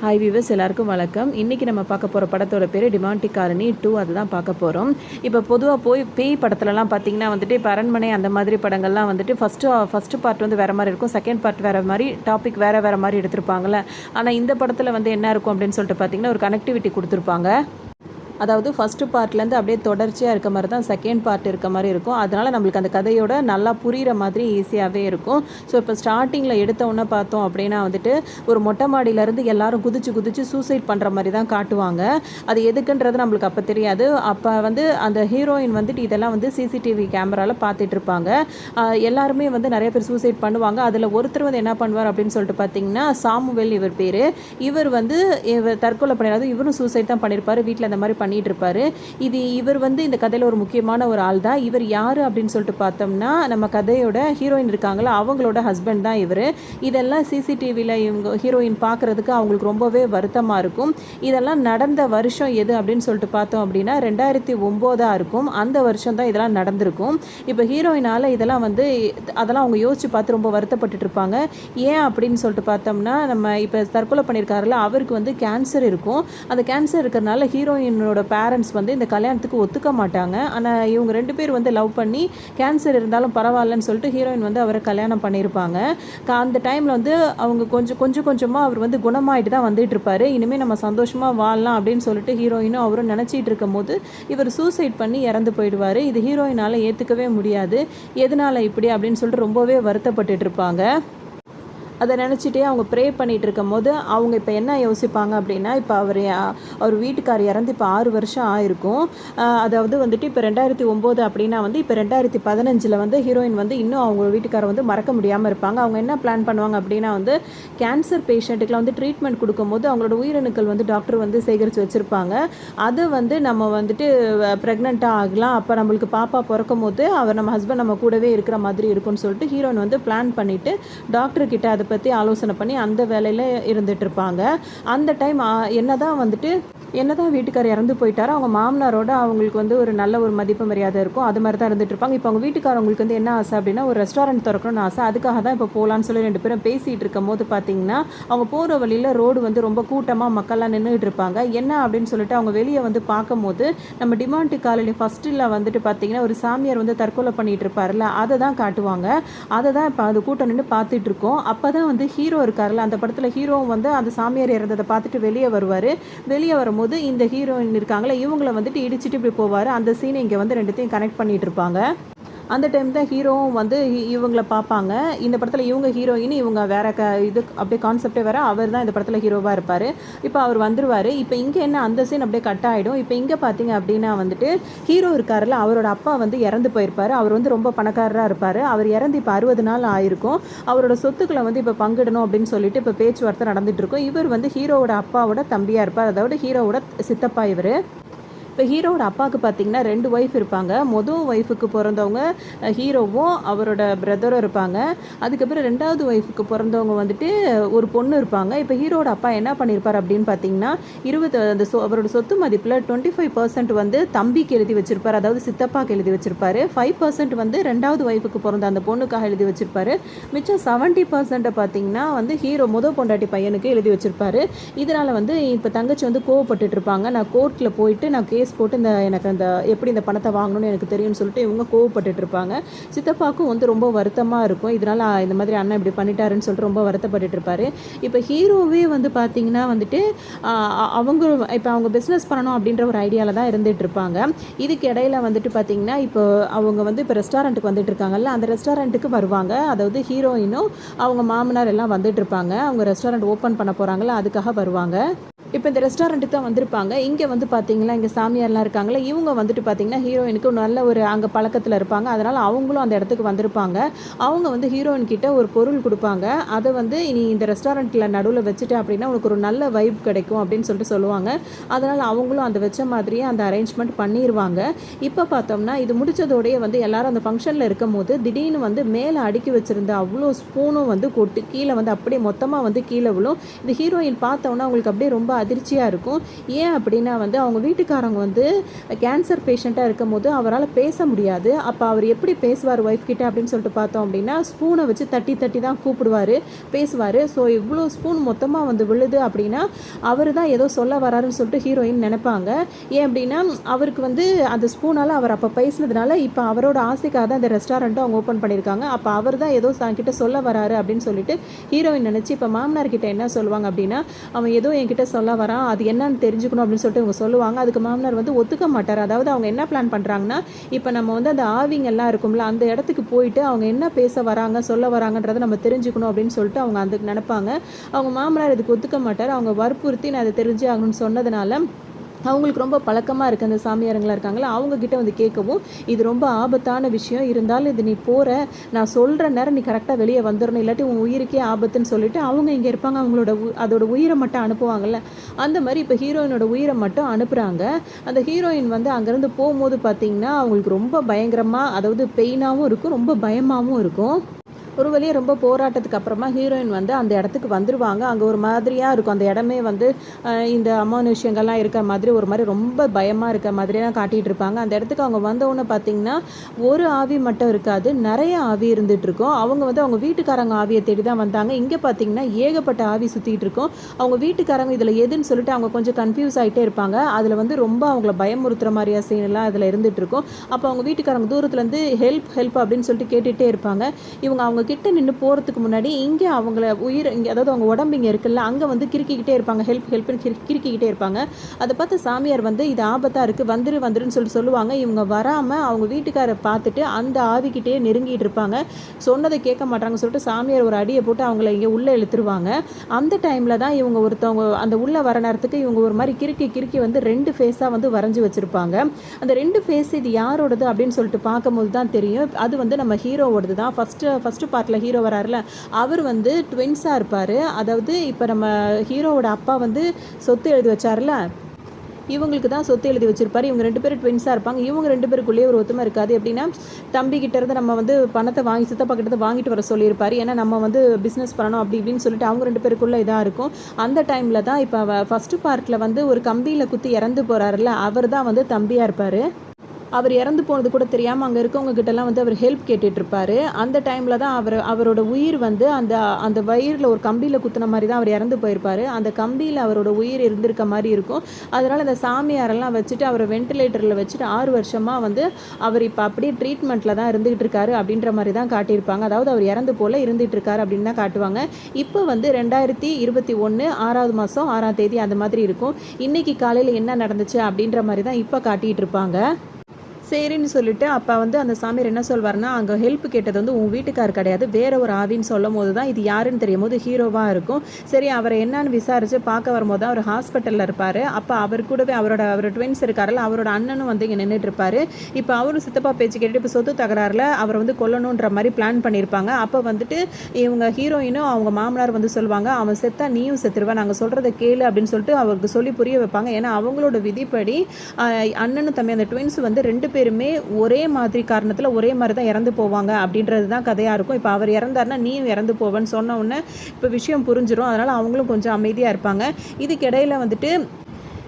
Hi viewers, எல்லாருக்கும் வணக்கம். இன்றைக்கி நம்ம பார்க்க போகிற படத்தோட பேர் டிமாண்டி காலனி 2. அதுதான் பார்க்க போகிறோம். இப்போ பொதுவாக பேய் படத்துலலாம் பார்த்திங்கன்னா வந்துட்டு இப்போ அரண்மனை அந்த மாதிரி படங்கள்லாம் வந்துட்டு ஃபஸ்ட்டு பார்ட் வந்து வேறு மாதிரி இருக்கும், செகண்ட் பார்ட் வேறு மாதிரி, டாபிக் வேறு மாதிரி எடுத்திருப்பாங்கள்ல. ஆனால் இந்த படத்தில் வந்து என்ன இருக்கும் அப்படின்னு சொல்லிட்டு பார்த்திங்கன்னா ஒரு கனெக்டிவிட்டி கொடுத்துருப்பாங்க. அதாவது ஃபஸ்ட்டு பார்ட்லேருந்து அப்படியே தொடர்ச்சியாக இருக்க மாதிரி தான் செகண்ட் பார்ட் இருக்க மாதிரி இருக்கும். அதனால் நம்மளுக்கு அந்த கதையோட நல்லா புரிகிற மாதிரி ஈஸியாகவே இருக்கும். ஸோ இப்போ ஸ்டார்டிங்கில் எடுத்தோன்னே பார்த்தோம் அப்படின்னா வந்துட்டு ஒரு மொட்டை மாடியிலேருந்து எல்லாரும் குதிச்சு சூசைட் பண்ணுற மாதிரி தான் காட்டுவாங்க. அது எதுக்குன்றது நம்மளுக்கு அப்போ தெரியாது. அப்போ வந்து அந்த ஹீரோயின் வந்துட்டு இதெல்லாம் வந்து சிசிடிவி கேமராவில் பார்த்துட்டு இருப்பாங்க. எல்லாருமே வந்து நிறைய பேர் சூசைட் பண்ணுவாங்க. அதில் ஒருத்தர் வந்து என்ன பண்ணுவார் அப்படின்னு சொல்லிட்டு பார்த்தீங்கன்னா சாமுவேல் இவர் பேர். இவர் வந்து தற்கொலை பண்ணிடாது, இவரும் சூசைட் தான் பண்ணியிருப்பார். வீட்டில் அந்த மாதிரி பண்ணிட்டு இருப்பாரு. இவர் வந்து இந்த கதையில ஒரு முக்கியமான ஒரு ஆள் தான். இவர் யாரு அப்படின்னு சொல்லிட்டு பார்த்தோம்னா நம்ம கதையோட ஹீரோயின் இருக்காங்களா அவங்களோட ஹஸ்பண்ட் தான் இவர். இதெல்லாம் சிசிடிவியில் இவங்க ஹீரோயின் பார்க்குறதுக்கு அவங்களுக்கு ரொம்பவே வருத்தமாக இருக்கும். இதெல்லாம் நடந்த வருஷம் எது அப்படின்னு சொல்லிட்டு பார்த்தோம் அப்படின்னா 2009 இருக்கும். அந்த வருஷம் தான் இதெல்லாம் நடந்திருக்கும். இப்போ ஹீரோயினால் இதெல்லாம் வந்து அதெல்லாம் அவங்க யோசிச்சு பார்த்து ரொம்ப வருத்தப்பட்டுட்டு இருப்பாங்க. ஏன் அப்படின்னு சொல்லிட்டு பார்த்தோம்னா நம்ம இப்போ தற்கொலை பண்ணியிருக்காருல அவருக்கு வந்து கேன்சர் இருக்கும். அந்த கேன்சர் இருக்கிறதுனால ஹீரோயினோட பேரண்ட்ஸ் வந்து இந்த கல்யாணத்துக்கு ஒத்துக்க மாட்டாங்க. ஆனால் இவங்க 2 பேர் வந்து லவ் பண்ணி கேன்சர் இருந்தாலும் பரவாயில்லன்னு சொல்லிட்டு ஹீரோயின் வந்து அவரை கல்யாணம் பண்ணியிருப்பாங்க. அந்த டைமில் வந்து அவங்க கொஞ்சமாக அவர் வந்து குணமாயிட்டு தான் வந்துட்டு இருப்பார். இனிமேல் நம்ம சந்தோஷமாக வாழலாம் அப்படின்னு சொல்லிட்டு ஹீரோயினும் அவரும் நினச்சிட்டு இருக்கும் போது இவர் சூசைட் பண்ணி இறந்து போயிடுவார். இது ஹீரோயினால் ஏற்றுக்கவே முடியாது. எதனால் இப்படி அப்படின்னு சொல்லிட்டு ரொம்பவே வருத்தப்பட்டுட்டு இருப்பாங்க. அதை நினச்சிட்டே அவங்க ப்ரே பண்ணிகிட்டு இருக்கும் போது அவங்க இப்போ என்ன யோசிப்பாங்க அப்படின்னா இப்போ அவர் வீட்டுக்கார் இறந்து இப்போ 6 வருஷம் ஆயிருக்கும். அதாவது வந்துட்டு இப்போ 2009 அப்படின்னா வந்து இப்போ 2015 வந்து ஹீரோயின் வந்து இன்னும் அவங்க வீட்டுக்காரை வந்து மறக்க முடியாமல் இருப்பாங்க. அவங்க என்ன பிளான் பண்ணுவாங்க அப்படின்னா வந்து கேன்சர் பேஷண்ட்டுக்கெலாம் வந்து ட்ரீட்மெண்ட் கொடுக்கும்போது அவங்களோட உயிரணுக்கள் வந்து டாக்டர் வந்து சேகரித்து வச்சுருப்பாங்க. அதை வந்து நம்ம வந்துட்டு ப்ரெக்னெண்ட்டாக ஆகலாம், அப்போ நம்மளுக்கு பாப்பா பிறக்கும் போது அவர் நம்ம ஹஸ்பண்ட் நம்ம கூடவே இருக்கிற மாதிரி இருக்கும்னு சொல்லிட்டு ஹீரோயின் வந்து பிளான் பண்ணிவிட்டு டாக்டர்கிட்ட அதை பற்றி ஆலோசனை பண்ணி அந்த வேலையில் இருந்துட்டு இருப்பாங்க. அந்த டைம் என்னதான் வீட்டுக்காரர் இறந்து போயிட்டாரோ அவங்க மாமனாரோட அவங்களுக்கு வந்து ஒரு நல்ல ஒரு மதிப்பு மரியாதை இருக்கும். அது மாதிரி தான் இருந்துட்டு இருப்பாங்க. இப்போ அவங்க வீட்டுக்காரவங்களுக்கு வந்து என்ன ஆசை அப்படின்னா ஒரு ரெஸ்டாரண்ட் திறக்கணும்னு ஆசை. அதுக்காக தான் இப்போ போகலான்னு சொல்லி 2 பேரும் பேசிகிட்டு இருக்கும் போது பார்த்தீங்கன்னா அவங்க போகிற வழியில் ரோடு வந்து ரொம்ப கூட்டமாக மக்கள்லாம் நின்றுட்டு இருப்பாங்க. என்ன அப்படின்னு சொல்லிட்டு அவங்க வெளியே வந்து பார்க்கும்போது நம்ம டிமாண்டி காலனி ஃபஸ்ட்டில் வந்துட்டு பார்த்தீங்கன்னா ஒரு சாமியார் வந்து தற்கொலை பண்ணிகிட்டு இருப்பார்ல அதை தான் காட்டுவாங்க. அதை தான் இப்போ அது கூட்டம் நின்று பார்த்துட்டு இருக்கோம். அப்போ தான் வந்து ஹீரோ இருக்கார்ல அந்த படத்தில் ஹீரோவும் வந்து அந்த சாமியார் இறந்ததை பார்த்துட்டு வெளியே வருவார். வெளியே வரும்போது இந்த ஹீரோயின் இருக்காங்களே இவங்களை வந்துட்டு இடிச்சிட்டு இப்படி போவார். அந்த சீனை இங்கே வந்து 2த்தையும் கனெக்ட் பண்ணிட்டு இருப்பாங்க. அந்த டைம் தான் ஹீரோவும் வந்து இவங்களை பார்ப்பாங்க. இந்த படத்தில் இவங்க ஹீரோயின், இவங்க வேற இது அப்படியே கான்செப்டே வேறு. அவர் தான் இந்த படத்தில் ஹீரோவாக இருப்பார். இப்போ அவர் வந்துடுவார். இப்போ இங்கே என்ன அந்த சீன் அப்படியே கட் ஆகிடும். இப்போ இங்கே பார்த்தீங்க அப்படின்னா வந்துட்டு ஹீரோ இருக்காருல அவரோட அப்பா வந்து இறந்து போயிருப்பார். அவர் வந்து ரொம்ப பணக்காரராக இருப்பார். அவர் இறந்து இப்போ 60 நாள் ஆயிருக்கும். அவரோட சொத்துக்களை வந்து இப்போ பங்கிடணும் அப்படின்னு சொல்லிட்டு இப்போ பேச்சுவார்த்தை நடந்துட்டு இருக்கும். இவர் வந்து ஹீரோவோட அப்பாவோட தம்பியாக இருப்பார். அதாவது ஹீரோவோட சித்தப்பா இவர். இப்போ ஹீரோவோட அப்பாவுக்கு பார்த்தீங்கன்னா 2 ஒய்ஃப் இருப்பாங்க. மொதல் ஒய்ஃபுக்கு பிறந்தவங்க ஹீரோவும் அவரோட பிரதரும் இருப்பாங்க. அதுக்கப்புறம் 2வது ஒய்ஃபுக்கு பிறந்தவங்க வந்துட்டு ஒரு பொண்ணு இருப்பாங்க. இப்போ ஹீரோவோட அப்பா என்ன பண்ணியிருப்பார் அப்படின்னு பார்த்தீங்கன்னா அவரோட சொத்து மதிப்பில் 25% வந்து தம்பிக்கு எழுதி வச்சிருப்பார், அதாவது சித்தப்பாக்கு எழுதி வச்சிருப்பாரு. 5% வந்து 2வது ஒய்ஃபுக்கு பிறந்த அந்த பொண்ணுக்காக எழுதி வச்சிருப்பாரு. மிச்சம் 70% பார்த்தீங்கன்னா வந்து ஹீரோ பொண்டாட்டி பையனுக்கு எழுதி வச்சிருப்பாரு. இதனால வந்து இப்போ தங்கச்சி வந்து கோவப்பட்டுட்டு இருப்பாங்க. நான் கோர்ட்டில் போயிட்டு நான் கேஸ் போட்டு எனக்கு எப்படி இந்த பணத்தை வாங்கணும்னு எனக்கு தெரியும்னு சொல்லிட்டு இவங்க கோவப்பட்டுட்டு இருப்பாங்க. சித்தப்பாக்கும் வந்து ரொம்ப வருத்தமாக இருக்கும். இதனால் இந்த மாதிரி அண்ணன் இப்படி பண்ணிட்டாருன்னு சொல்லிட்டு ரொம்ப வருத்தப்பட்டுட்டு இருப்பாரு. இப்போ ஹீரோவே வந்து பார்த்தீங்கன்னா வந்துட்டு அவங்க பிஸ்னஸ் பண்ணணும் அப்படின்ற ஒரு ஐடியாவில் தான் இருந்துகிட்டு இருப்பாங்க. இதுக்கு இடையில வந்துட்டு பார்த்தீங்கன்னா இப்போ அவங்க வந்து இப்போ ரெஸ்டாரண்ட்டுக்கு வந்துட்டு இருக்காங்கல்ல, அந்த ரெஸ்டாரண்ட்டுக்கு வருவாங்க. அதாவது ஹீரோயினும் அவங்க மாமனார் எல்லாம் வந்துட்டு இருப்பாங்க. அவங்க ரெஸ்டாரண்ட் ஓப்பன் பண்ண போகிறாங்களா அதுக்காக வருவாங்க. இப்போ இந்த ரெஸ்டாரண்ட்டுக்கு தான் வந்திருப்பாங்க. இங்கே வந்து பார்த்தீங்கன்னா இங்கே சாமியார்லாம் இருக்காங்களே இவங்க வந்துட்டு பார்த்தீங்கன்னா ஹீரோயினுக்கு நல்ல ஒரு அங்கே பழக்கத்தில் இருப்பாங்க. அதனால் அவங்களும் அந்த இடத்துக்கு வந்திருப்பாங்க. அவங்க வந்து ஹீரோயின் கிட்ட ஒரு பொருள் கொடுப்பாங்க. அதை வந்து நீ இந்த ரெஸ்டாரண்ட்டில் நடுவில் வச்சுட்டு அப்படின்னா உனக்கு ஒரு நல்ல வைப் கிடைக்கும் அப்படின்னு சொல்லிட்டு சொல்லுவாங்க. அதனால் அவங்களும் அந்த வச்ச மாதிரியே அந்த அரேஞ்ச்மெண்ட் பண்ணிடுவாங்க. இப்போ பார்த்தோம்னா இது முடிச்சதோடையே வந்து எல்லாரும் அந்த ஃபங்க்ஷனில் இருக்கும் போது திடீர்னு வந்து மேலே அடுக்கி வச்சுருந்த அவ்வளோ ஸ்பூனும் வந்து கொட்டு கீழே வந்து அப்படியே மொத்தமாக வந்து கீழே விழும். இந்த ஹீரோயின் பார்த்தோன்னா அவங்களுக்கு அப்படியே ரொம்ப அதிர்ச்சியாக இருக்கும். ஏன் அப்படின்னா வந்து அவங்க வீட்டுக்காரங்க வந்து கேன்சர் பேஷண்ட்டாக இருக்கும் போது அவரால் பேச முடியாது. அப்போ அவர் எப்படி பேசுவார் ஒய்ஃப் கிட்ட அப்படின்னு சொல்லிட்டு பார்த்தோம் அப்படின்னா, ஸ்பூனை வச்சு தட்டி தட்டி தான் கூப்பிடுவார், பேசுவார். ஸோ இவ்வளோ ஸ்பூன் மொத்தமாக வந்து விழுது அப்படின்னா அவர் தான் ஏதோ சொல்ல வராருன்னு சொல்லிட்டு ஹீரோயின் நினைப்பாங்க. ஏன் அப்படின்னா அவருக்கு வந்து அந்த ஸ்பூனால் அவர் அப்போ பேசினதுனால இப்போ அவரோட ஆசைக்காக தான் அந்த ரெஸ்டாரண்ட்டும் அவங்க ஓப்பன் பண்ணியிருக்காங்க. அப்போ அவர் தான் ஏதோ கிட்ட சொல்ல வராரு அப்படின்னு சொல்லிட்டு ஹீரோயின் நினச்சி இப்போ மாமனார் கிட்ட என்ன சொல்லுவாங்க அப்படின்னா, அவன் ஏதோ என்கிட்ட சொல்ல வரான், அது என்னன்னு தெரிஞ்சுக்கணும் அப்படின்னு சொல்லிட்டு இவங்க சொல்லுவாங்க. அதுக்கு மாமனார் வந்து ஒத்துக்க மாட்டார். அதாவது அவங்க என்ன பிளான் பண்ணுறாங்கன்னா, இப்போ நம்ம வந்து அந்த ஆவிங்கெல்லாம் இருக்கும்ல அந்த இடத்துக்கு போயிட்டு அவங்க என்ன பேச வராங்க சொல்ல வராங்கன்றதை நம்ம தெரிஞ்சுக்கணும் அப்படின்னு சொல்லிட்டு அவங்க அதுக்கு நினைப்பாங்க. அவங்க மாமனார் இதுக்கு ஒத்துக்க மாட்டார். அவங்க வற்புறுத்தி நான் அதை தெரிஞ்சு ஆகணும்னு சொன்னதுனால அவங்களுக்கு ரொம்ப பழக்கமாக இருக்குது அந்த சாமியாருங்களாக இருக்காங்களா, அவங்கக்கிட்ட வந்து கேட்கவும் இது ரொம்ப ஆபத்தான விஷயம், இருந்தாலும் இது நீ போகிற நான் சொல்கிற நேரம் நீ கரெக்டாக வெளியே வந்துடணும், இல்லாட்டி உன் உயிருக்கே ஆபத்துன்னு சொல்லிட்டு அவங்க இங்கே இருப்பாங்க, அவங்களோட அதோட உயிரை மட்டும் அனுப்புவாங்கள்ல, அந்த மாதிரி இப்போ ஹீரோயினோட உயிரை மட்டும் அனுப்புகிறாங்க. அந்த ஹீரோயின் வந்து அங்கேருந்து போகும்போது பார்த்திங்கன்னா அவங்களுக்கு ரொம்ப பயங்கரமாக, அதாவது பெயினாகவும் இருக்கும், ரொம்ப பயமாகவும் இருக்கும். ஒரு வழியே ரொம்ப போராட்டத்துக்கு அப்புறமா ஹீரோயின் வந்து அந்த இடத்துக்கு வந்துடுவாங்க. அங்கே ஒரு மாதிரியாக இருக்கும் அந்த இடமே வந்து இந்த அமானுஷ்யங்கள்லாம் இருக்கிற மாதிரி ஒரு மாதிரி ரொம்ப பயமாக இருக்க மாதிரியெல்லாம் காட்டிகிட்டு இருப்பாங்க. அந்த இடத்துக்கு அவங்க வந்தவுடனே பார்த்திங்கன்னா ஒரு ஆவி மட்டும் இருக்காது, நிறைய ஆவி இருந்துகிட்டு இருக்கும். அவங்க வந்து அவங்க வீட்டுக்காரங்க ஆவியை தேடி தான் வந்தாங்க. இங்கே பார்த்திங்கன்னா ஏகப்பட்ட ஆவி சுற்றிட்டு இருக்கும். அவங்க வீட்டுக்காரங்க இதில் எதுன்னு சொல்லிட்டு அவங்க கொஞ்சம் கன்ஃபியூஸ் ஆகிட்டே இருப்பாங்க. அதில் வந்து ரொம்ப அவங்கள பயமுறுத்துகிற மாதிரியா சீனெல்லாம் அதில் இருந்துகிட்டு இருக்கும். அப்போ அவங்க வீட்டுக்காரங்க தூரத்துலேருந்து ஹெல்ப் ஹெல்ப் அப்படின்னு சொல்லிட்டு கேட்டுகிட்டே இருப்பாங்க. அவங்க கிட்ட நின்று போகிறதுக்கு முன்னாடி இங்கே அவங்கள உயிர் இங்கே, அதாவது அவங்க உடம்பு இங்கே இருக்குல்ல, அங்கே வந்து கிறுக்கிக்கிட்டே இருப்பாங்க, ஹெல்ப் ஹெல்ப்னு கிறுக்கிக்கிட்டே இருப்பாங்க. அதை பார்த்து சாமியார் வந்து இது ஆபத்தாக இருக்குது, வந்துருன்னு சொல்லுவாங்க. இவங்க வராமல் அவங்க வீட்டுக்காரை பார்த்துட்டு அந்த ஆவிக்கிட்டே நெருங்கிட்டு இருப்பாங்க. சொன்னதை கேட்க மாட்டாங்க சொல்லிட்டு சாமியார் ஒரு அடியை போட்டு அவங்கள இங்கே உள்ளே இழுத்துருவாங்க. அந்த டைமில் தான் இவங்க ஒருத்தவங்க அந்த உள்ளே வர நேரத்துக்கு இவங்க ஒரு மாதிரி கிறுக்கி வந்து 2 ஃபேஸாக வந்து வரைஞ்சி வச்சுருப்பாங்க. அந்த 2 ஃபேஸ் இது யாரோடது அப்படின்னு சொல்லிட்டு பார்க்கும்போது தான் தெரியும், அது வந்து நம்ம ஹீரோவோடது தான். ஃபஸ்ட்டு பார்ட்டில் ஹீரோ வராருல, அவர் வந்து ட்வின்ஸாக இருப்பார். அதாவது இப்போ நம்ம ஹீரோவோட அப்பா வந்து சொத்து எழுதி வச்சார்ல, இவங்களுக்கு தான் சொத்து எழுதி வச்சிருப்பாரு. இவங்க 2 பேரும் ட்வின்ஸாக இருப்பாங்க. இவங்க 2 பேருக்குள்ளேயே ஒரு ஒத்துமை இருக்காது. எப்படின்னா தம்பிக்கிட்ட இருந்து நம்ம வந்து பணத்தை வாங்கி சித்தப்பா கிட்ட வாங்கிட்டு வர சொல்லியிருப்பாரு, ஏன்னா நம்ம வந்து பிஸ்னஸ் பண்ணணும் அப்படி இப்படின்னு சொல்லிட்டு அவங்க 2 பேருக்குள்ளே இதாக இருக்கும். அந்த டைமில் தான் இப்போ ஃபஸ்ட்டு பார்ட்டில் வந்து ஒரு கம்பியில் குத்தி இறந்து போகிறாருல, அவர் தான் வந்து தம்பியாக இருப்பார். அவர் இறந்து போனது கூட தெரியாமல் அங்கே இருக்கவங்க கிட்டலாம் வந்து அவர் ஹெல்ப் கேட்டுட்ருப்பார். அந்த டைமில் தான் அவரோட உயிர் வந்து அந்த வயிறில் ஒரு கம்பியில் குத்துன மாதிரி தான் அவர் இறந்து போயிருப்பார். அந்த கம்பியில் அவரோட உயிர் இருந்திருக்க மாதிரி இருக்கும். அதனால் அந்த சாமியாரெல்லாம் வச்சுட்டு அவரை வென்டிலேட்டரில் வச்சுட்டு 6 வருஷமாக வந்து அவர் இப்போ அப்படியே ட்ரீட்மெண்ட்டில் தான் இருந்துகிட்டு இருக்காரு அப்படின்ற மாதிரி தான் காட்டியிருப்பாங்க. அதாவது அவர் இறந்து போல் இருந்துகிட்டு இருக்காரு அப்படின்னு தான் காட்டுவாங்க. இப்போ வந்து 2021 6வது மாதம் 6ஆம் தேதி அந்த மாதிரி இருக்கும். இன்றைக்கி காலையில் என்ன நடந்துச்சு அப்படின்ற மாதிரி தான் இப்போ காட்டிகிட்டு இருப்பாங்க. சரின்னு சொல்லிட்டு அப்போ வந்து அந்த சாமியார் என்ன சொல்வார்னா, அங்கே ஹெல்ப் கேட்டது வந்து உன் வீட்டுக்கார் கிடையாது, வேற ஒரு ஆவின்னு சொல்லும் போது தான் இது யாருன்னு தெரியும் போது ஹீரோவாக இருக்கும். சரி, அவரை என்னன்னு விசாரித்து பார்க்க வரும்போது தான் அவர் ஹாஸ்பிட்டலில் இருப்பார். அப்போ அவர் கூடவே அவர் ட்வின்ஸ் இருக்காருல்ல, அவரோட அண்ணனும் வந்து இங்கே நின்றுட்டு இருப்பார். இப்போ அவரும் சித்தப்பா பேச்சு கேட்டுட்டு இப்போ சொத்து தகராறில் அவரை வந்து கொல்லணுன்ற மாதிரி பிளான் பண்ணியிருப்பாங்க. அப்போ வந்துட்டு இவங்க ஹீரோயினும் அவங்க மாமனார் வந்து சொல்லுவாங்க, அவன் செத்தா நீயும் செத்துருவேன், நாங்கள் சொல்கிறத கேளு அப்படின்னு சொல்லிட்டு அவருக்கு சொல்லி புரிய வைப்பாங்க. ஏன்னா அவங்களோட விதிப்படி அண்ணனும் தம்பி அந்த ட்வின்ஸ் வந்து 2 பேருமே ஒரே மாதிரி காரணத்தில் ஒரே மாதிரி தான் இறந்து போவாங்க அப்படின்றது தான் கதையாக இருக்கும். இப்போ அவர் இறந்தாருன்னா நீயும் இறந்து போவேன்னு சொன்ன உடனே இப்போ விஷயம் புரிஞ்சிடும். அதனால் அவங்களும் கொஞ்சம் அமைதியாக இருப்பாங்க. இதுக்கிடையில் வந்துட்டு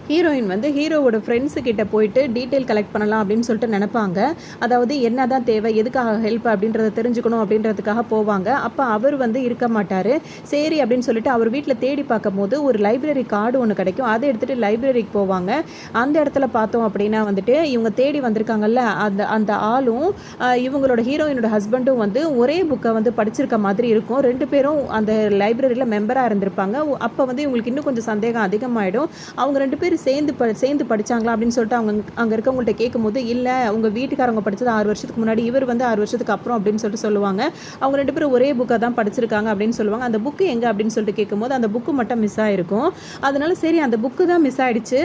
ஹீரோயின் வந்து ஹீரோவோட ஃப்ரெண்ட்ஸு கிட்ட போயிட்டு டீட்டெயில் கலெக்ட் பண்ணலாம் அப்படின்னு சொல்லிட்டு நினைப்பாங்க. அதாவது என்ன தான் தேவை, எதுக்காக ஹெல்ப் அப்படின்றத தெரிஞ்சுக்கணும் அப்படின்றதுக்காக போவாங்க. அப்போ அவர் வந்து இருக்க மாட்டார். சரி அப்படின்னு சொல்லிட்டு அவர் வீட்டில் தேடி பார்க்கும் போது ஒரு லைப்ரரி கார்டு ஒன்று கிடைக்கும். அதை எடுத்துகிட்டு லைப்ரரிக்கு போவாங்க. அந்த இடத்துல பார்த்தோம் அப்படின்னா வந்துட்டு இவங்க தேடி வந்திருக்காங்கல்ல, அந்த ஆளும் இவங்களோட ஹீரோயினோட ஹஸ்பண்டும் வந்து ஒரே புக்கை வந்து படிச்சிருக்க மாதிரி இருக்கும். 2 பேரும் அந்த லைப்ரரியில் மெம்பராக இருந்திருப்பாங்க. அப்போ வந்து இவங்களுக்கு இன்னும் கொஞ்சம் சந்தேகம் அதிகமாகிடும். அவங்க 2 பேர் சேர்ந்து படிச்சாங்களா அப்படின்னு சொல்லிட்டு அங்கே இருக்கவங்கள்ட்ட கேட்கும்போது, இல்லை உங்கள் வீட்டுக்காரங்க படித்தது 6 வருஷத்துக்கு முன்னாடி, இவர் வந்து 6 வருஷத்துக்கு அப்புறம் அப்படின்னு சொல்லிட்டு சொல்லுவாங்க. அவங்க 2 பேரும் ஒரே புக்கை தான் படிச்சிருக்காங்க அப்படின்னு சொல்லுவாங்க. அந்த புக்கு எங்கே அப்படின்னு சொல்லிட்டு கேட்கும்போது அந்த புக்கு மட்டும் மிஸ் ஆகிருக்கும். அதனால சரி அந்த புக்கு தான் மிஸ் ஆகிடுச்சு,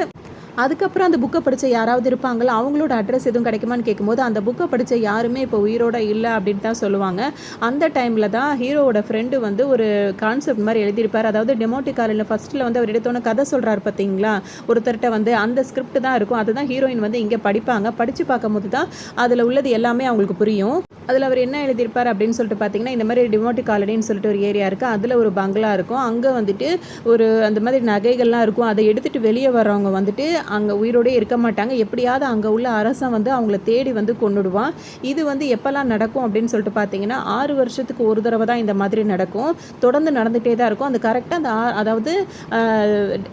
அதுக்கப்புறம் அந்த புக்கை படித்த யாராவது இருப்பாங்களா, அவங்களோட அட்ரஸ் எதுவும் கிடைக்குமான்னு கேட்கும்போது அந்த புக்கை படித்த யாருமே இப்போ உயிரோட இல்லை அப்படின்னு தான் சொல்லுவாங்க. அந்த டைமில் தான் ஹீரோவோட ஃப்ரெண்டு வந்து ஒரு கான்செப்ட் மாதிரி எழுதியிருப்பார். அதாவது டெமோட்டிக்காரில் ஃபஸ்ட்டில் வந்து அவர் எடுத்தோன்னே கதை சொல்கிறார் பார்த்தீங்களா ஒருத்தர்கிட்ட வந்து, அந்த ஸ்கிரிப்ட் தான் இருக்கும். அதுதான் ஹீரோயின் வந்து இங்கே படிப்பாங்க. படித்து பார்க்கும்போது தான் அதில் உள்ளது எல்லாமே அவங்களுக்கு புரியும். அதில் அவர் என்ன எழுதியிருப்பார் அப்படின்னு சொல்லிட்டு பார்த்தீங்கன்னா, இந்த மாதிரி டிமோட்டி காலனின்னு சொல்லிட்டு ஒரு ஏரியா இருக்குது. அதில் ஒரு பங்களா இருக்கும். அங்கே வந்துட்டு ஒரு அந்த மாதிரி நகைகள்லாம் இருக்கும். அதை எடுத்துகிட்டு வெளியே வர்றவங்க வந்துட்டு அங்கே உயிரோடே இருக்க மாட்டாங்க. எப்படியாவது அங்கே உள்ள அரசன் வந்து அவங்கள தேடி வந்து கொன்னுடுவான். இது வந்து எப்போல்லாம் நடக்கும் அப்படின்னு சொல்லிட்டு பார்த்தீங்கன்னா, 6 வருஷத்துக்கு ஒரு தடவை தான் இந்த மாதிரி நடக்கும். தொடர்ந்து நடந்துகிட்டே தான் இருக்கும். அந்த கரெக்டாக அந்த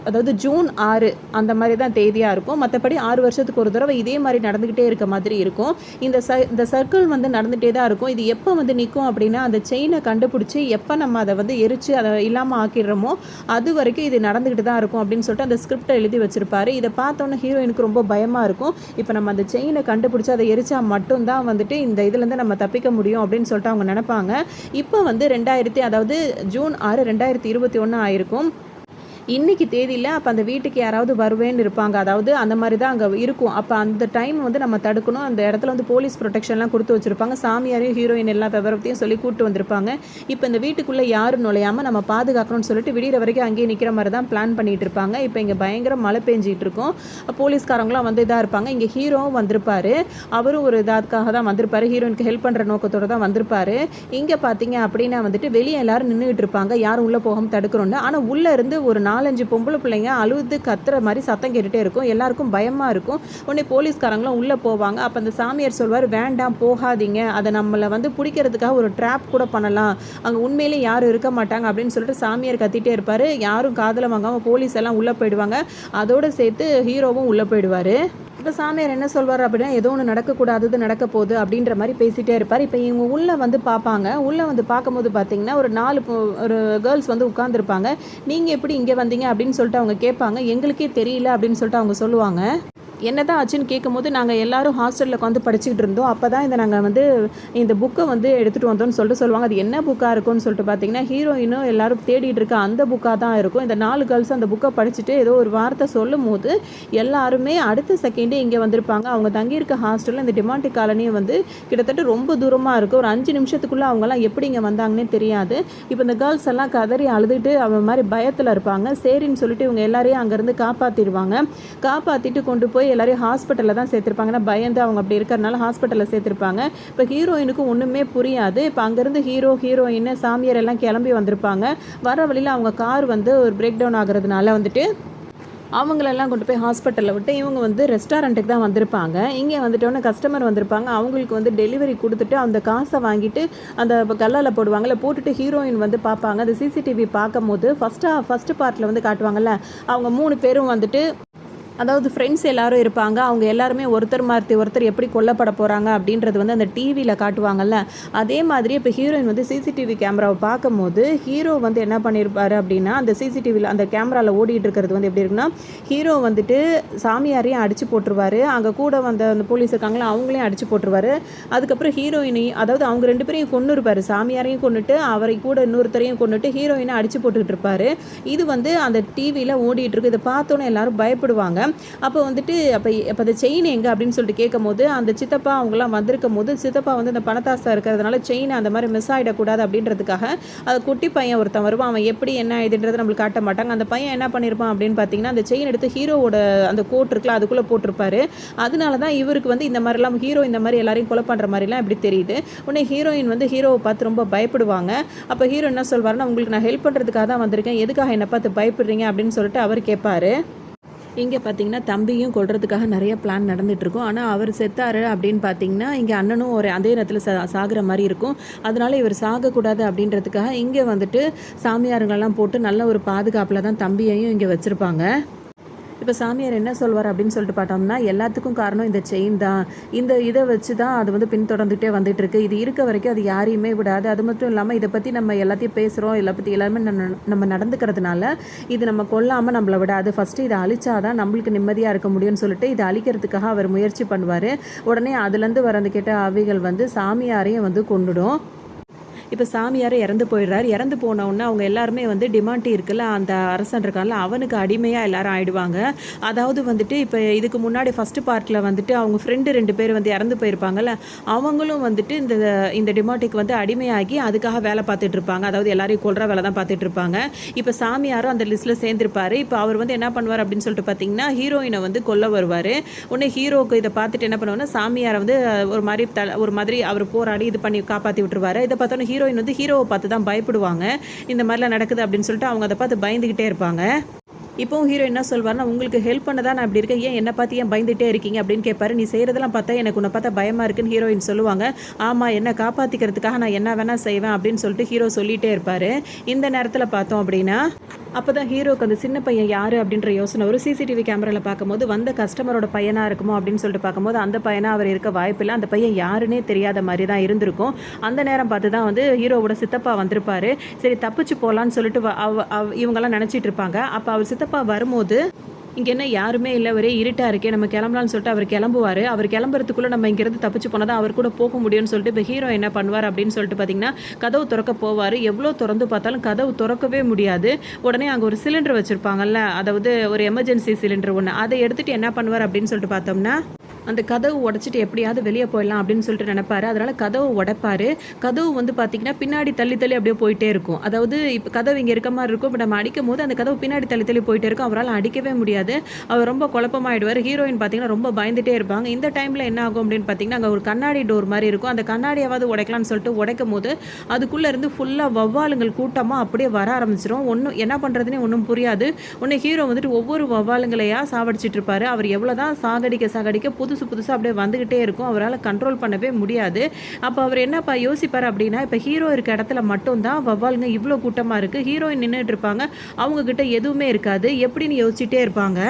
அதாவது ஜூன் 6 அந்த மாதிரி தான் தேதியாக இருக்கும். மற்றபடி 6 வருஷத்துக்கு ஒரு தடவை இதே மாதிரி நடந்துக்கிட்டே இருக்க மாதிரி இருக்கும். இந்த சர்க்கிள் வந்து நடந்துகிட்டே தான் இருக்கும். இது எப்போ வந்து நிற்கும் அப்படின்னா, அந்த செயினை கண்டுபிடிச்சி எப்போ நம்ம அதை வந்து எரித்து அதை இல்லாமல் ஆக்கிடுறோமோ அது வரைக்கும் இது நடந்துக்கிட்டு தான் இருக்கும் அப்படின்னு சொல்லிட்டு அந்த ஸ்கிரிப்டை எழுதி வச்சிருப்பாரு. இதை பார்த்தோன்னே ஹீரோயினுக்கு ரொம்ப பயமாக இருக்கும். இப்போ நம்ம அந்த செயினை கண்டுபிடிச்சி அதை எரிச்சா மட்டும்தான் வந்துட்டு இந்த இதுலேருந்து நம்ம தப்பிக்க முடியும் அப்படின்னு சொல்லிட்டு அவங்க நினைப்பாங்க. இப்போ வந்து அதாவது ஜூன் 6 2021 ஆயிருக்கும். இன்றைக்கி தேதியில் அப்போ அந்த வீட்டுக்கு யாராவது வருவேன்னு இருப்பாங்க. அதாவது அந்த மாதிரி தான் அங்கே இருக்கும். அப்போ அந்த டைம் வந்து நம்ம தடுக்கணும். அந்த இடத்துல வந்து போலீஸ் ப்ரொடெக்ஷன்லாம் கொடுத்து வச்சுருப்பாங்க. சாமியாரையும் ஹீரோயின் எல்லா விவரத்தையும் சொல்லி கூப்பிட்டு வந்திருப்பாங்க. இப்போ இந்த வீட்டுக்குள்ளே யாரும் நுழையாமல் நம்ம பாதுகாக்கணும்னு சொல்லிட்டு விடிகிற வரைக்கும் அங்கேயே நிற்கிற மாதிரி தான் பிளான் பண்ணிகிட்டு இருப்பாங்க. இப்போ இங்கே பயங்கர மழை பெஞ்சிகிட்டு இருக்கும். போலீஸ்காரங்களாம் வந்து இதாக இருப்பாங்க. இங்கே ஹீரோவும் வந்திருப்பார். அவரும் ஒரு இதாக்காக தான் வந்திருப்பார். ஹீரோயினுக்கு ஹெல்ப் பண்ணுற நோக்கத்தோடு தான் வந்திருப்பார். இங்கே பார்த்தீங்க அப்படின்னா வந்துட்டு வெளியே எல்லோரும் நின்றுட்டு இருப்பாங்க. யாரும் உள்ளே போகாமல் தடுக்கணும்னு. ஆனால் உள்ளே இருந்து ஒரு 4-5 பொம்பளை பிள்ளைங்க அழுது கத்துற மாதிரி சத்தம் கேட்டுகிட்டே இருக்கும். எல்லாருக்கும் பயமாக இருக்கும். உடனே போலீஸ்காரங்களும் உள்ளே போவாங்க. அப்போ அந்த சாமியார் சொல்வார், வேண்டாம் போகாதீங்க, அதை நம்மளை வந்து பிடிக்கிறதுக்காக ஒரு ட்ராப் கூட பண்ணலாம், அங்கே உண்மையிலே யாரும் இருக்க மாட்டாங்க அப்படின்னு சொல்லிட்டு சாமியார் கத்திட்டே இருப்பார். யாரும் காதில் வாங்காமல் போலீஸ் எல்லாம் உள்ளே போயிடுவாங்க. அதோடு சேர்த்து ஹீரோவும் உள்ளே போயிடுவார். இப்போ சாமியார் என்ன சொல்வார் அப்படின்னா, ஏதோ ஒன்று நடக்கக்கூடாதது நடக்க போகுது அப்படின்ற மாதிரி பேசிகிட்டே இருப்பார். இப்போ இவங்க உள்ளே வந்து பார்ப்பாங்க. உள்ளே வந்து பார்க்கும்போது பார்த்தீங்கன்னா ஒரு 4 கேர்ள்ஸ் வந்து உட்காந்துருப்பாங்க. நீங்கள் எப்படி இங்கே வந்தீங்க அப்படின்னு சொல்லிட்டு அவங்க கேட்பாங்க. எங்களுக்கே தெரியல அப்படின்னு சொல்லிட்டு அவங்க சொல்லுவாங்க. என்ன தான் ஆச்சுன்னு கேட்கும்போது, நாங்கள் எல்லோரும் ஹாஸ்டலில் உட்காந்து படிச்சுக்கிட்டு இருந்தோம். அப்போ தான் நாங்கள் வந்து இந்த புக்கை வந்து எடுத்துகிட்டு வந்தோம்னு சொல்லிட்டு சொல்லுவாங்க. அது என்ன புக்காக இருக்கும்னு சொல்லிட்டு பார்த்தீங்கன்னா, ஹீரோயினும் எல்லோரும் தேடிட்டு இருக்க அந்த புக்காக தான் இருக்கும். இந்த 4 கேர்ள்ஸும் அந்த புக்கை படிச்சுட்டு ஏதோ ஒரு வார்த்தை சொல்லும் போது எல்லாருமே அடுத்த செகண்டே இங்கே வந்திருப்பாங்க. அவங்க தங்கியிருக்க ஹாஸ்டலில் இந்த டிமாண்டி காலனியை வந்து கிட்டத்தட்ட ரொம்ப தூரமாக இருக்குது. ஒரு 5 நிமிஷத்துக்குள்ளே அவங்கெல்லாம் எப்படி இங்கே வந்தாங்கன்னே தெரியாது. இப்போ இந்த கேர்ள்ஸ் எல்லாம் கதறி அழுதுட்டு அவன் மாதிரி பயத்தில் இருப்பாங்க. சரின்னு சொல்லிட்டு இவங்க எல்லாரையும் அங்கேருந்து காப்பாற்றிட்டு கொண்டு போய் எல்லாரையும் ஹாஸ்பிட்டலில் தான் சேர்த்துருப்பாங்க. ஏன்னா பயந்து அவங்க அப்படி இருக்கிறதுனால ஹாஸ்பிட்டலில் சேர்த்துருப்பாங்க. இப்போ ஹீரோயினுக்கும் ஒன்றுமே புரியாது. இப்போ அங்கேருந்து ஹீரோயின் சாமியார் எல்லாம் கிளம்பி வந்திருப்பாங்க. வர வழியில் அவங்க கார் வந்து ஒரு பிரேக் டவுன் ஆகிறதுனால வந்துட்டு அவங்களெல்லாம் கொண்டு போய் ஹாஸ்பிட்டலில் விட்டு இவங்க வந்து ரெஸ்டாரண்ட்டுக்கு தான் வந்திருப்பாங்க. இங்கே வந்துட்டோன்னே கஸ்டமர் வந்திருப்பாங்க. அவங்களுக்கு வந்து டெலிவரி கொடுத்துட்டு அந்த காசை வாங்கிட்டு அந்த கல்லால் போடுவாங்கள்ல, போட்டுட்டு ஹீரோயின் வந்து பார்ப்பாங்க. அந்த சிசிடிவி பார்க்கும் போது ஃபஸ்ட்டு பார்ட்டில் வந்து காட்டுவாங்கள்ல, அவங்க 3 பேரும் வந்துட்டு அதாவது ஃப்ரெண்ட்ஸ் எல்லாரும் இருப்பாங்க. அவங்க எல்லாருமே ஒருத்தர் மாற்றி ஒருத்தர் எப்படி கொல்லப்பட போகிறாங்க அப்படின்றது வந்து அந்த டிவியில் காட்டுவாங்கல்ல, அதே மாதிரி இப்போ ஹீரோயின் வந்து சிசிடிவி கேமராவை பார்க்கும்போது ஹீரோ வந்து என்ன பண்ணியிருப்பாரு அப்படின்னா, அந்த சிசிடிவியில் அந்த கேமராவில் ஓடிட்டு இருக்கிறது வந்து எப்படி இருக்குன்னா, ஹீரோ வந்துட்டு சாமியாரையும் அடித்து போட்டுருவார். அங்கே கூட வந்த அந்த போலீஸ் இருக்காங்களா அவங்களையும் அடித்து போட்டுருவார். அதுக்கப்புறம் ஹீரோயினையும், அதாவது அவங்க 2 பேரையும் கொன்று இருப்பார். சாமியாரையும் கொண்டுட்டு அவரை கூட இன்னொருத்தரையும் கொண்டுட்டு ஹீரோயினை அடித்து போட்டுக்கிட்டு இருப்பார். இது வந்து அந்த டிவியில் ஓடிட்டு இருக்கு. இதை பார்த்தோன்னே எல்லாரும் பயப்படுவாங்க. அப்போ வந்துட்டு அப்போ அந்த செயின் எங்கே அப்படின்னு சொல்லிட்டு கேட்கும் போது அந்த சித்தப்பா அவங்களாம் வந்திருக்கும் போது சித்தப்பா வந்து அந்த பணத்தாசை இருக்கிறதுனால செயின் அந்த மாதிரி மிஸ் ஆகிடக்கூடாது அப்படின்றதுக்காக அது குட்டி பையன் ஒருத்தன் வருவான். அவன் எப்படி என்ன இதுன்றது நம்மளுக்கு காட்ட மாட்டாங்க. அந்த பையன் என்ன பண்ணியிருப்பான் அப்படின்னு பார்த்தீங்கன்னா, அந்த செயின் எடுத்து ஹீரோவோட அந்த கோட் இருக்குல்ல அதுக்குள்ளே போட்டிருப்பாரு. அதனால தான் இவருக்கு வந்து இந்த மாதிரிலாம் ஹீரோ இந்த மாதிரி எல்லாரையும் கொலை பண்ணுற மாதிரிலாம் எப்படி தெரியுது. உடனே ஹீரோயின் வந்து ஹீரோவை பார்த்து ரொம்ப பயப்படுவாங்க. அப்போ ஹீரோ என்ன சொல்வாருன்னா, உங்களுக்கு நான் ஹெல்ப் பண்ணுறதுக்காக தான் வந்திருக்கேன், எதுக்காக என்னை பார்த்து பயப்படுறீங்க அப்படின்னு சொல்லிட்டு அவர் கேட்பாரு. இங்கே பார்த்தீங்கன்னா தம்பியும் கொல்றதுக்காக நிறைய பிளான் நடந்துகிட்ருக்கும். ஆனால் அவர் செத்தார் அப்படின்னு பார்த்தீங்கன்னா, இங்கே அண்ணனும் ஒரு அதே நேரத்தில் சாகிற மாதிரி இருக்கும். அதனால் இவர் சாகக்கூடாது அப்படின்றதுக்காக இங்கே வந்துட்டு சாமியாருங்களெல்லாம் போட்டு நல்ல ஒரு பாதுகாப்பில் தான் தம்பியையும் இங்கே வச்சுருப்பாங்க. இப்போ சாமியார் என்ன சொல்வார் அப்படின்னு சொல்லிட்டு பார்த்தோம்னா, எல்லாத்துக்கும் காரணம் இந்த செயின் தான். இந்த இதை வச்சு தான் அது வந்து பின்தொடர்ந்துகிட்டே வந்துட்டுருக்கு. இது இருக்க வரைக்கும் அது யாரையுமே விடாது. அது மட்டும் இல்லாமல் இதை பற்றி நம்ம எல்லாத்தையும் பேசுகிறோம், இதை பற்றி எல்லாருமே நம்ம நடந்துக்கிறதுனால இது நம்ம கொல்லாமல் நம்மளை விடாது. ஃபஸ்ட்டு இதை அழிச்சாதான் நம்மளுக்கு நிம்மதியாக இருக்க முடியும்னு சொல்லிட்டு இதை அழிக்கிறதுக்காக அவர் முயற்சி பண்ணுவார். உடனே அதுலேருந்து வர அந்த கெட்ட ஆவிகள் வந்து சாமியாரையும் வந்து கொண்டுடும். இப்போ சாமியார் இறந்து போயிடுறாரு. இறந்து போனவுடனே அவங்க எல்லாருமே வந்து டிமாண்டி இருக்குல்ல, அந்த அரசன் இருக்கான்ல, அவனுக்கு அடிமையாக எல்லாரும் ஆயிடுவாங்க. அதாவது வந்துட்டு இப்போ இதுக்கு முன்னாடி ஃபஸ்ட்டு பார்ட்டில் வந்துட்டு அவங்க ஃப்ரெண்டு 2 பேர் வந்து இறந்து போயிருப்பாங்கல்ல, அவங்களும் வந்துட்டு இந்த இந்த டிமாண்டிக்கு வந்து அடிமையாகி அதுக்காக வேலை பார்த்துட்டு இருப்பாங்க. அதாவது எல்லாரையும் கொல்ற வேலை தான் பார்த்துட்டு இருப்பாங்க. இப்போ சாமியாரும் அந்த லிஸ்ட்டில் சேர்ந்திருப்பாரு. இப்போ அவர் வந்து என்ன பண்ணுவார் அப்படின்னு சொல்லிட்டு பார்த்தீங்கன்னா, ஹீரோயினை வந்து கொல்ல வருவார். உடனே ஹீரோக்கு இதை பார்த்துட்டு என்ன பண்ணுவாருன்னா, சாமியாரை வந்து ஒரு மாதிரி அவர் போராடி இது பண்ணி காப்பாற்றி விட்டுருவாரு. இதை பார்த்தோன்னா ஹீரோயின் வந்து ஹீரோவை பார்த்து தான் பயப்படுவாங்க. இந்த மாதிரிலாம் நடக்குது அப்படின்னு சொல்லிட்டு அவங்க அதை பார்த்து பயந்துக்கிட்டே இருப்பாங்க. இப்போவும் ஹீரோ என்ன சொல்வார்னா, உங்களுக்கு ஹெல்ப் பண்ண தான் நான் இப்படி இருக்கேன், ஏன் என்னை பார்த்து ஏன் பயந்துகிட்டே இருக்கீங்க அப்படின்னு கேட்பாரு. நீ செய்கிறதெல்லாம் பார்த்தா எனக்கு உன்னை பார்த்தா பயமாக இருக்குன்னு ஹீரோயின் சொல்லுவாங்க. ஆமாம், என்னை காப்பாற்றிக்கிறதுக்காக நான் என்ன வேணால் செய்வேன் அப்படின்னு சொல்லிட்டு ஹீரோ சொல்லிகிட்டே இருப்பார். இந்த நேரத்தில் பார்த்தோம் அப்படின்னா, அப்போ தான் ஹீரோக்கு அந்த சின்ன பையன் யார் அப்படின்ற யோசனை ஒரு சிசிடிவி கேமராவில் பார்க்கும்போது வந்த கஸ்டமரோட பையனாக இருக்குமோ அப்படின்னு சொல்லிட்டு பார்க்கும்போது அந்த பையனாக அவர் இருக்க வாய்ப்பில்லை. அந்த பையன் யாருன்னே தெரியாத மாதிரி தான் இருந்திருக்கும். அந்த நேரம் பார்த்து தான் வந்து ஹீரோவோட சித்தப்பா வந்திருப்பார். சரி தப்பிச்சு போகலான்னு சொல்லிட்டு இவங்கெல்லாம் நினச்சிட்டு இருப்பாங்க. அப்போ அவர் சித்தப்பா வரும்போது, இங்கே என்ன யாருமே இல்லை, ஒரே இருட்டாக இருக்கே, நம்ம கிளம்பலான்னு சொல்லிட்டு அவர் கிளம்புவார். அவர் கிளம்புறதுக்குள்ளே நம்ம இங்கேருந்து தப்பிச்சு போனால் தான் அவர் கூட போக முடியும்னு சொல்லிட்டு இப்போ ஹீரோ என்ன பண்ணுவார் அப்படின்னு சொல்லிட்டு பார்த்தீங்கன்னா, கதவு திறக்க போவார். எவ்வளோ திறந்து பார்த்தாலும் கதவு திறக்கவே முடியாது. உடனே அங்கே ஒரு சிலிண்டர் வச்சுருப்பாங்கல்ல, அதாவது ஒரு எமர்ஜென்சி சிலிண்டர் ஒன்று, அதை எடுத்துகிட்டு என்ன பண்ணுவார் அப்படின்னு சொல்லிட்டு பார்த்தோம்னா, அந்த கதவு உடச்சிட்டு எப்படியாவது வெளியே போயிடலாம் அப்படின்னு சொல்லிட்டு நினைப்பாரு. அதனால் கதவு உடைப்பார். கதவு வந்து பார்த்திங்கன்னா பின்னாடி தள்ளி தள்ளி அப்படியே போயிட்டே இருக்கும். அதாவது இப்போ கதவு இங்கே இருக்க மாதிரி இருக்கும், இப்போ நம்ம அடிக்கும் போது அந்த கதவு பின்னாடி தள்ளி தள்ளி போயிட்டே இருக்கும். அவரால் அடிக்கவே முடியாது. அவர் ரொம்ப குழப்பமாயிடுவார். ஹீரோயின் பார்த்திங்கன்னா ரொம்ப பயந்துகிட்டே இருப்பாங்க. இந்த டைமில் என்ன ஆகும் அப்படின்னு பார்த்திங்கன்னா, அங்கே ஒரு கண்ணாடி டோர் மாதிரி இருக்கும். அந்த கண்ணாடியாவது உடைக்கலாம்னு சொல்லிட்டு உடைக்கும் போது அதுக்குள்ளே இருந்து ஃபுல்லாக வவ்வாலுங்கள் கூட்டமாக அப்படியே வர ஆரம்பிச்சிடும். ஒன்றும் என்ன பண்ணுறதுனே ஒன்றும் புரியாது. உடனே ஹீரோ வந்துட்டு ஒவ்வொரு வவ்வாலுங்களையாக சாவடிச்சிட்டு இருப்பார். அவர் எவ்வளோ தான் சாகடிக்க புதுசாக அப்படியே வந்துக்கிட்டே இருக்கும். அவரால் கண்ட்ரோல் பண்ணவே முடியாது. அப்போ அவர் என்னப்பா யோசிப்பார் அப்படின்னா, இப்போ ஹீரோ இருக்க இடத்துல மட்டும்தான் வவ்வாலுங்க இவ்வளோ கூட்டமாக இருக்குது, ஹீரோயின் நின்றுட்டு இருப்பாங்க, அவங்கக்கிட்ட எதுவுமே இருக்காது, எப்படின்னு யோசிச்சுட்டே இருப்பாங்க.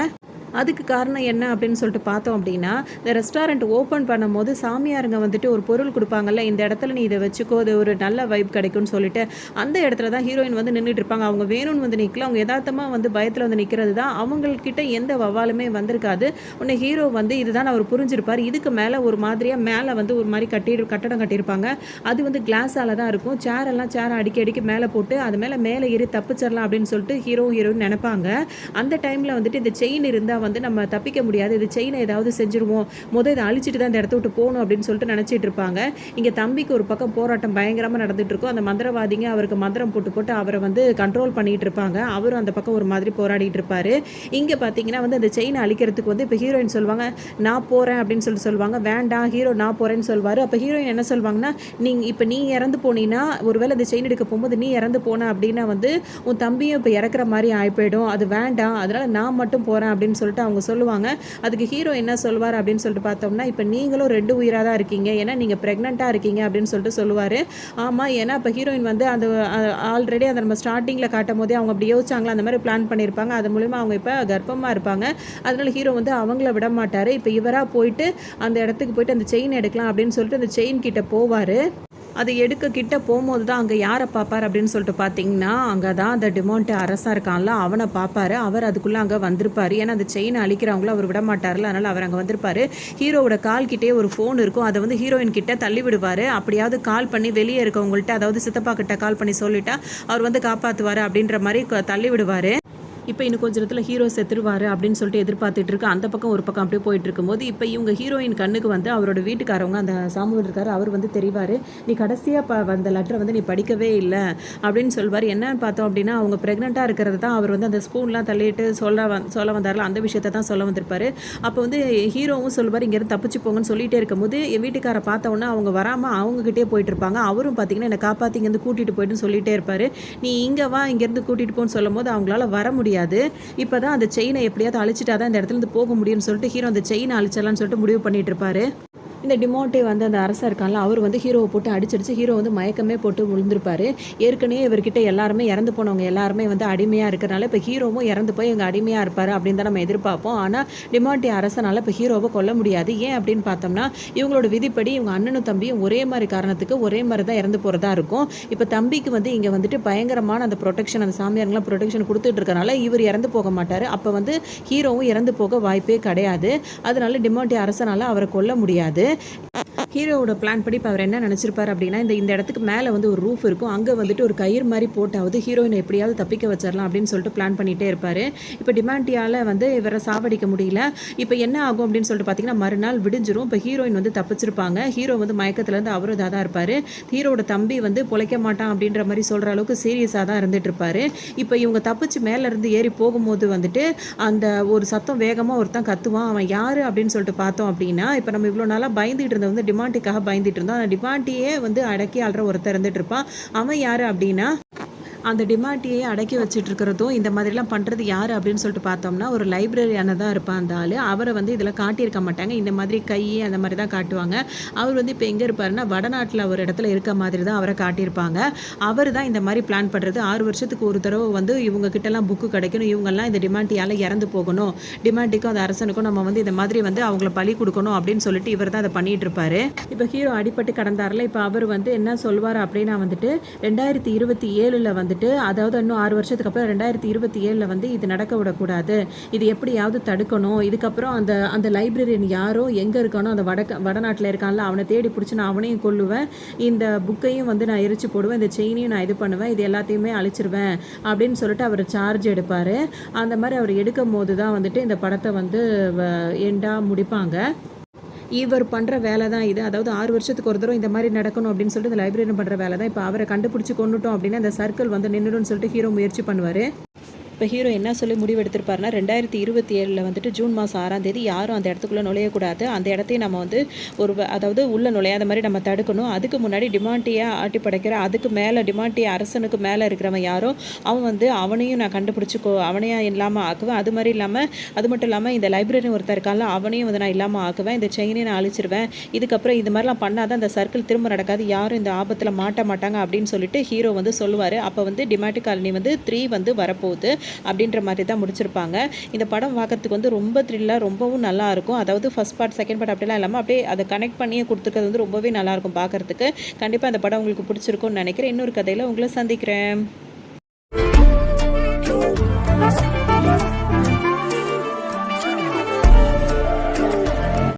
அதுக்கு காரணம் என்ன அப்படின்னு சொல்லிட்டு பார்த்தோம் அப்படின்னா, இந்த ரெஸ்டாரண்ட் ஓப்பன் பண்ணும்போது சாமியாருங்க வந்துட்டு ஒரு பொருள் கொடுப்பாங்கல்ல, இந்த இடத்துல நீ இதை வச்சுக்கோ, அது ஒரு நல்ல வைப் கிடைக்கும்னு சொல்லிட்டு அந்த இடத்துல தான் ஹீரோயின் வந்து நின்றுட்டு இருப்பாங்க. அவங்க வேணும்னு வந்து நிற்கல, அவங்க யதார்த்தமாக வந்து பயத்தில் வந்து நிற்கிறது தான். அவங்கக்கிட்ட எந்த வவாலுமே வந்திருக்காது. உடனே ஹீரோ வந்து இதுதான் அவர் புரிஞ்சிருப்பார். இதுக்கு மேலே ஒரு மாதிரியாக மேலே வந்து ஒரு மாதிரி கட்டடம் கட்டியிருப்பாங்க. அது வந்து கிளாஸால் தான் இருக்கும். சேரை அடிக்கி மேலே போட்டு அது மேலே ஏறி தப்பிச்சிடலாம் அப்படின்னு சொல்லிட்டு ஹீரோயின் நினைப்பாங்க. அந்த டைமில் வந்துட்டு இந்த செயின் இருந்தால் வந்து நம்ம தப்பிக்க முடியாது, இது செயினை ஏதாவது செஞ்சுருவோம், இதை அழிச்சிட்டு தான் இந்த இடத்த விட்டு போகணும் அப்படின்னு சொல்லிட்டு நினச்சிட்டு இருப்பாங்க. இங்கே தம்பிக்கு ஒரு பக்கம் போராட்டம் பயங்கரமாக நடந்துட்டு இருக்கும். அந்த மந்திரவாதிங்க அவருக்கு மந்திரம் போட்டு அவரை வந்து கண்ட்ரோல் பண்ணிட்டு இருப்பாங்க. அவரும் அந்த பக்கம் ஒரு மாதிரி போராடிட்டு இருப்பார். இங்கே பார்த்தீங்கன்னா வந்து அந்த செயினை அழிக்கிறதுக்கு வந்து இப்போ ஹீரோயின் சொல்லுவாங்க, நான் போகிறேன் அப்படின்னு சொல்லுவாங்க. வேண்டாம், ஹீரோ நான் போகிறேன்னு சொல்வார். அப்போ ஹீரோயின் என்ன சொல்லுவாங்கன்னா, நீ இறந்து போனீங்கன்னா, ஒருவேளை அந்த செயின் எடுக்க போகும்போது நீ இறந்து போன அப்படின்னா வந்து உன் தம்பியும் இப்போ இறக்குற மாதிரி ஆகிப்போயிடும், அது வேண்டாம், அதனால் நான் மட்டும் போகிறேன் அப்படின்னு சொல்லிட்டு அவங்க சொல்லுவாங்க. அதுக்கு ஹீரோ என்ன சொல்வார் அப்படின்னு சொல்லிட்டு பார்த்தோம்னா, இப்போ நீங்களும் 2 உயிராக தான் இருக்கீங்க, ஏன்னா நீங்கள் ப்ரெக்னெண்ட்டாக இருக்கீங்க அப்படின்னு சொல்லிட்டு சொல்லுவார். ஆமாம், ஏன்னா இப்போ ஹீரோயின் வந்து அந்த ஆல்ரெடி அந்த நம்ம ஸ்டார்டிங்கில் காட்டும் போதே அவங்க அப்படி யோசிச்சாங்களா, அந்த மாதிரி பிளான் பண்ணியிருப்பாங்க. அது மூலிமா அவங்க இப்போ கர்ப்பமாக இருப்பாங்க. அதனால ஹீரோ வந்து அவங்கள விட மாட்டார். இப்போ இவராக போயிட்டு அந்த இடத்துக்கு போயிட்டு அந்த செயின் எடுக்கலாம் அப்படின்னு சொல்லிட்டு அந்த செயின் கிட்ட போவார். அது எடுக்க கிட்ட போகும்போது தான் அங்கே யாரை பார்ப்பார் அப்படின்னு சொல்லிட்டு பார்த்தீங்கன்னா, அங்கே தான் அந்த டிமாண்டே அரசா இருக்கான்ல, அவனை பார்ப்பாரு. அவர் அதுக்குள்ளே அங்கே வந்திருப்பார். ஏன்னா அந்த செயினை அழிக்கிறவங்கள அவர் விட மாட்டார்ல, அதனால் அவர் அங்கே வந்திருப்பார். ஹீரோவோட கால் கிட்டே ஒரு ஃபோன் இருக்கும், அதை வந்து ஹீரோயின் கிட்ட தள்ளி விடுவார். அப்படியாவது கால் பண்ணி வெளியே இருக்கவங்கள்ட்ட, அதாவது சித்தப்பா கிட்ட கால் பண்ணி சொல்லிட்டா அவர் வந்து காப்பாற்றுவார் அப்படின்ற மாதிரி தள்ளி விடுவார். இப்போ இன்னும் கொஞ்சம் இடத்துல ஹீரோ செத்துருவார் அப்படின்னு சொல்லிட்டு எதிர்பார்த்துட்டு இருக்கு. அந்த பக்கம் ஒரு பக்கம் அப்படியே போயிட்டு இருக்கும்போது இப்போ இவங்க ஹீரோயின் கண்ணுக்கு வந்து அவரோட வீட்டுக்காரவங்க அந்த சாமுவேல் இருக்காரு, அவர் வந்து தெரிவார். நீ கடைசியாக வந்த லெட்டரை வந்து நீ படிக்கவே இல்லை அப்படின்னு சொல்வார். என்னன்னு பார்த்தோம் அப்படின்னா, அவங்க ப்ரெக்னெண்ட்டாக இருக்கிறது தான் அவர் வந்து அந்த ஸ்பூன்லாம் தள்ளிட்டு சொல்ல வந்தார்ல, அந்த விஷயத்தை தான் சொல்ல வந்திருப்பார். அப்போ வந்து ஹீரோவும் சொல்வார், இங்கேருந்து தப்பிச்சு போங்கன்னு சொல்லிகிட்டே இருக்கும்போது என் வீட்டுக்காரை பார்த்தோன்னா அவங்க வராமல் அவங்ககிட்டே போயிட்டு இருப்பாங்க. அவரும் பார்த்தீங்கன்னா என்னை காப்பாற்றி இங்கேருந்து கூட்டிகிட்டு போயிட்டுன்னு சொல்லிகிட்டே இருப்பார். நீ இங்கே வா, இங்கேருந்து கூட்டிகிட்டு போன்னு சொல்லும் போது அவங்களால வர முடியாது. இப்பதான் அந்த செயினை எப்படியாவது அழிச்சிட்டாதான் இந்த இடத்துல இருந்து போக முடியும்னு சொல்லிட்டு ஹீரோ அந்த செயினை அழிச்சிடலாம்னு சொல்லிட்டு முடிவு பண்ணிட்டு இருப்பாரு. இந்த டிமோட்டே வந்து அந்த அரசர் இருக்கான்ல, அவர் வந்து ஹீரோவை போட்டு அடிச்சிடுச்சு. ஹீரோ வந்து மயக்கமே போட்டு விழுந்திருப்பாரு. ஏற்கனவே இவர்கிட்ட எல்லாருமே இறந்து போனவங்க எல்லாருமே வந்து அடிமையாக இருக்கிறனால இப்போ ஹீரோவும் இறந்து போய் எங்கள் அடிமையாக இருப்பார் அப்படின்னு தான் நம்ம எதிர்பார்ப்போம். ஆனால் டிமாண்டே அரசனால் இப்போ ஹீரோவை கொல்ல முடியாது. ஏன் அப்படின்னு பார்த்தோம்னா, இவங்களோட விதிப்படி இவங்க அண்ணனும் தம்பியும் ஒரே மாதிரி காரணத்துக்கு ஒரே மாதிரி தான் இறந்து போகிறதா இருக்கும். இப்போ தம்பிக்கு வந்து இங்கே வந்துட்டு பயங்கரமான அந்த ப்ரொடெக்ஷன், அந்த சாமியாருங்களாம் ப்ரொடெக்ஷன் கொடுத்துட்டு இருக்கனால இவர் இறந்து போக மாட்டார். அப்போ வந்து ஹீரோவும் இறந்து போக வாய்ப்பே கிடையாது. அதனால டிமாண்டே அரசனால் அவரை கொல்ல முடியாது. ஹீரோவோட பிளான் படி இப்போ அவர் என்ன நினச்சிருப்பார் அப்படின்னா, இந்த இடத்துக்கு மேலே வந்து ஒரு ரூஃப் இருக்கும். அங்கே வந்துட்டு ஒரு கயிறு மாதிரி போட்டாவது ஹீரோயினை எப்படியாவது தப்பிக்க வச்சிடலாம் அப்படின்னு சொல்லிட்டு பிளான் பண்ணிகிட்டே இருப்பார். இப்போ டிமாண்டியால் வந்து இவரை சாவடிக்க முடியல. இப்போ என்ன ஆகும் அப்படின்னு சொல்லிட்டு பார்த்தீங்கன்னா, மறுநாள் விடிஞ்சிரும். இப்போ ஹீரோயின் வந்து தப்பிச்சிருப்பாங்க. ஹீரோ வந்து மயக்கத்துலேருந்து அவரும் இதாக தான் இருப்பார். ஹீரோட தம்பி வந்து பொழைக்க மாட்டான் அப்படின்ற மாதிரி சொல்கிற அளவுக்கு சீரியஸாக தான் இருந்துட்டு இருப்பார். இப்போ இவங்க தப்பிச்சு மேலேருந்து ஏறி போகும்போது வந்துட்டு அந்த ஒரு சத்தம் வேகமாக ஒருத்தன் கத்துவான். அவன் யார் அப்படின்னு சொல்லிட்டு பார்த்தோம் அப்படின்னா, இப்போ நம்ம இவ்வளோ நாளாக பயந்துட்டு இருந்த வந்து டிமாண்டிக்காக பயந்துட்டு இருந்தோம். அந்த டிமாண்டியே வந்து அடக்கி ஆள்ற ஒருத்தர் இருந்துட்டு இருப்பான். அவன் யார் அப்படின்னா, அந்த டிமாண்டியை அடக்கி வச்சுட்டு இருக்கிறதும் இந்த மாதிரிலாம் பண்ணுறது யார் அப்படின்னு சொல்லிட்டு பார்த்தோம்னா, ஒரு லைப்ரரியான தான் இருப்பான் அந்த ஆள். அவரை வந்து இதில் காட்டியிருக்க மாட்டாங்க. இந்த மாதிரி கை அந்த மாதிரி தான் காட்டுவாங்க. அவர் வந்து இப்போ எங்கே இருப்பாருன்னா, வடநாட்டில் ஒரு இடத்துல இருக்க மாதிரி தான் அவரை காட்டியிருப்பாங்க. அவர் தான் இந்த மாதிரி பிளான் பண்ணுறது. 6 வருஷத்துக்கு ஒரு தடவை வந்து இவங்க கிட்டலாம் புக்கு கிடைக்கணும். இவங்கெல்லாம் இந்த டிமாண்டியால் இறந்து போகணும். டிமாண்டிக்கும் அந்த அரசனுக்கும் நம்ம வந்து இந்த மாதிரி வந்து அவங்கள பலி கொடுக்கணும் அப்படின்னு சொல்லிட்டு இவர் தான் அதை பண்ணிட்டு இருப்பாரு. இப்போ ஹீரோ அடிபட்டு கடந்தாரில் இப்போ அவர் வந்து என்ன சொல்வார் அப்படின்னா வந்துட்டு 2027 வந்துட்டு, அதாவது இன்னும் 6 வருஷத்துக்கு அப்புறம் 2027 வந்து இது நடக்க விடக்கூடாது. இது எப்படியாவது தடுக்கணும். இதுக்கப்புறம் அந்த லைப்ரரியன் யாரோ எங்கே இருக்கானோ அந்த வடநாட்டில் இருக்கான்ல, அவனை தேடி பிடிச்சி நான் அவனையும் கொல்லுவேன். இந்த புக்கையும் வந்து நான் எரிச்சு போடுவேன். இந்த செயினையும் நான் இது பண்ணுவேன். இது எல்லாத்தையுமே அழிச்சிருவேன் அப்படின்னு சொல்லிட்டு அவர் சார்ஜ் எடுப்பார். அந்த மாதிரி அவர் எடுக்கும் போது தான் வந்துட்டு இந்த படத்தை வந்து எண்டாக முடிப்பாங்க. இவர் பண்ணுற வேலை தான் இது. அதாவது 6 வருஷத்துக்கு ஒரு தடவை இந்த மாதிரி நடக்கணும் அப்படின்னு சொல்லிட்டு இந்த லைப்ரரியன் பண்ணுற வேலை தான். இப்போ அவரை கண்டுபிடிச்சி கொண்டுட்டோம் அப்படின்னா அந்த சர்க்கிள் வந்து நின்றுடும்னு சொல்லிட்டு ஹீரோ முயற்சி பண்ணுவார். இப்போ ஹீரோ என்ன சொல்லி முடிவு எடுத்திருப்பாருன்னா, 2027 வந்துட்டு ஜூன் மாதம் 6ஆம் தேதி யாரும் அந்த இடத்துக்குள்ளே நுழையக்கூடாது. அந்த இடத்தையும் நம்ம வந்து அதாவது உள்ளே நுழையாத மாதிரி நம்ம தடுக்கணும். அதுக்கு முன்னாடி டிமாண்டியை ஆட்டி படைக்கிற அதுக்கு மேலே டிமாண்டிய அரசனுக்கு மேலே இருக்கிறவன் யாரோ அவன் வந்து அவனையும் நான் கண்டுபிடிச்சி அவனையா இல்லாமல் ஆக்குவேன். அது மாதிரி இல்லாமல் அது மட்டும் இல்லாமல் இந்த லைப்ரரி ஒருத்தர் இருக்கான்ல அவனையும் வந்து நான் இல்லாமல் ஆக்குவேன். இந்த செயினையும் நான் அழிச்சிருவேன். இதுக்கப்புறம் இது மாதிரிலாம் பண்ணாதான் அந்த சர்க்கிள் திரும்ப நடக்காது. யாரும் இந்த ஆபத்தில் மாட்ட மாட்டாங்க அப்படின்னு சொல்லிட்டு ஹீரோ வந்து சொல்லுவார். அப்போ வந்து டிமாண்டி காலனி வந்து 3 வந்து வரப்போகுது அப்படின்ற மாதிரி தான் முடிச்சிருப்பாங்க. இந்த படம் பார்க்கறதுக்கு வந்து ரொம்ப த்ரில்லாக ரொம்பவும் நல்லா இருக்கும். அதாவது ஃபர்ஸ்ட் பார்ட் செகண்ட் பார்ட் அப்படிலாம் இல்லாமல் அப்படியே அதை கனெக்ட் பண்ணியே கொடுத்துருக்கிறது வந்து ரொம்பவே நல்லாயிருக்கும் பார்க்குறதுக்கு. கண்டிப்பாக அந்த படம் உங்களுக்கு பிடிச்சிருக்கும்னு நினைக்கிறேன். இன்னொரு கதையில் உங்களை சந்திக்கிறேன்.